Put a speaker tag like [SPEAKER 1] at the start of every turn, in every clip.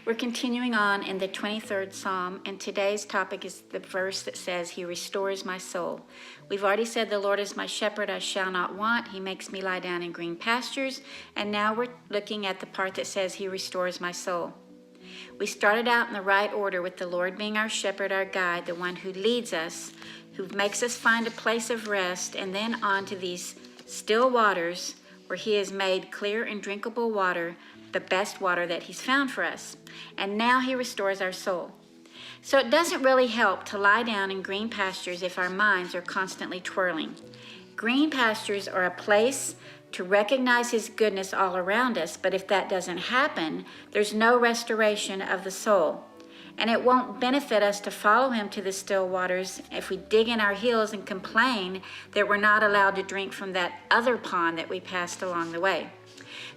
[SPEAKER 1] We're continuing on in the 23rd Psalm, and today's topic is the verse that says, He restores my soul. We've already said, the Lord is my shepherd, I shall not want. He makes me lie down in green pastures. And now we're looking at the part that says, He restores my soul. We started out in the right order with the Lord being our shepherd, our guide, the one who leads us, who makes us find a place of rest, and then on to these still waters where He has made clear and drinkable water, the best water that He's found for us. And now He restores our soul. So it doesn't really help to lie down in green pastures if our minds are constantly twirling. Green pastures are a place to recognize His goodness all around us, but if that doesn't happen, there's no restoration of the soul. And it won't benefit us to follow Him to the still waters if we dig in our heels and complain that we're not allowed to drink from that other pond that we passed along the way.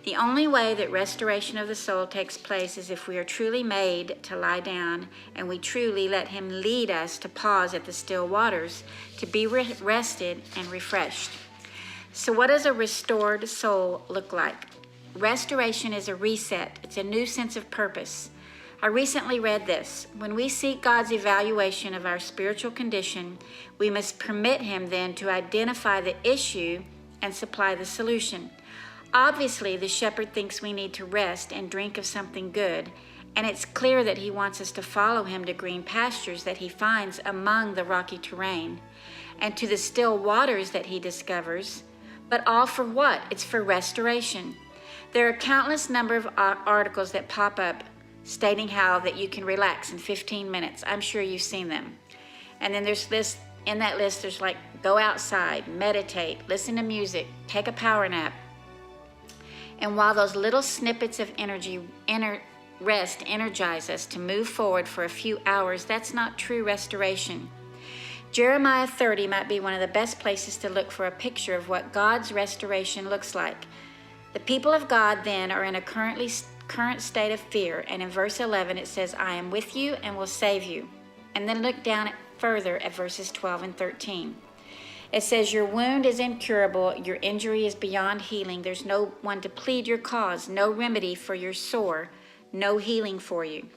[SPEAKER 1] The only way that restoration of the soul takes place is if we are truly made to lie down and we truly let Him lead us to pause at the still waters to be rested and refreshed. So what does a restored soul look like? Restoration is a reset. It's a new sense of purpose. I recently read this. When we seek God's evaluation of our spiritual condition, we must permit Him then to identify the issue and supply the solution. Obviously, the shepherd thinks we need to rest and drink of something good, and it's clear that He wants us to follow Him to green pastures that He finds among the rocky terrain, and to the still waters that He discovers. But all for what? It's for restoration. There are countless number of articles that pop up stating how that you can relax in 15 minutes. I'm sure you've seen them. And then there's this, in that list, there's like, go outside, meditate, listen to music, take a power nap. And while those little snippets of rest energize us to move forward for a few hours, that's not true restoration. Jeremiah 30 might be one of the best places to look for a picture of what God's restoration looks like. The people of God then are in a current state of fear, and in verse 11 it says, I am with you and will save you. And then look down further at verses 12 and 13. It says, your wound is incurable, your injury is beyond healing. There's no one to plead your cause, no remedy for your sore, no healing for you.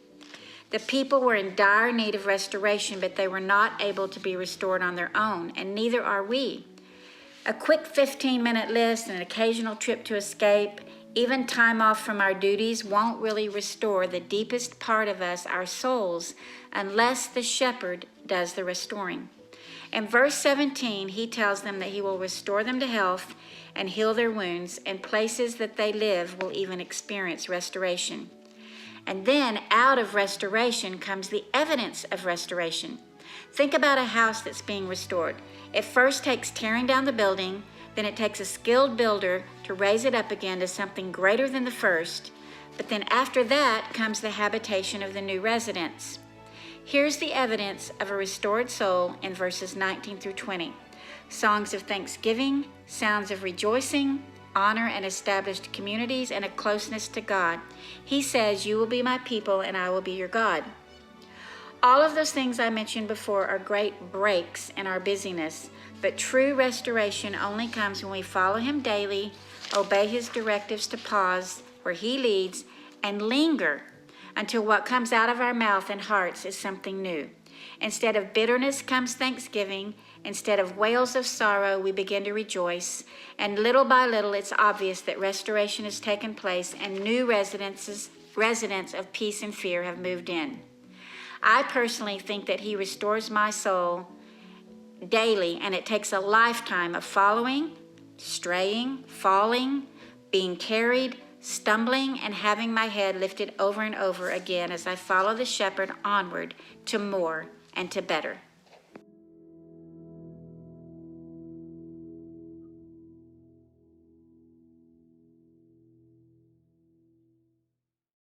[SPEAKER 1] The people were in dire need of restoration, but they were not able to be restored on their own, and neither are we. A quick 15-minute list, an occasional trip to escape, even time off from our duties won't really restore the deepest part of us, our souls, unless the shepherd does the restoring. In verse 17, He tells them that He will restore them to health and heal their wounds, and places that they live will even experience restoration. And then out of restoration comes the evidence of restoration. Think about a house that's being restored. It first takes tearing down the building, then it takes a skilled builder to raise it up again to something greater than the first. But then after that comes the habitation of the new residents. Here's the evidence of a restored soul in verses 19 through 20. Songs of thanksgiving, sounds of rejoicing, honor and established communities, and a closeness to God. He says, you will be my people and I will be your God. All of those things I mentioned before are great breaks in our busyness, but true restoration only comes when we follow Him daily, obey His directives to pause where He leads, and linger until what comes out of our mouth and hearts is something new. Instead of bitterness comes thanksgiving. Instead of wails of sorrow, we begin to rejoice. And little by little, it's obvious that restoration has taken place and new residents of peace and fear have moved in. I personally think that He restores my soul daily, and it takes a lifetime of following, straying, falling, being carried, stumbling, and having my head lifted over and over again as I follow the shepherd onward to more and to better.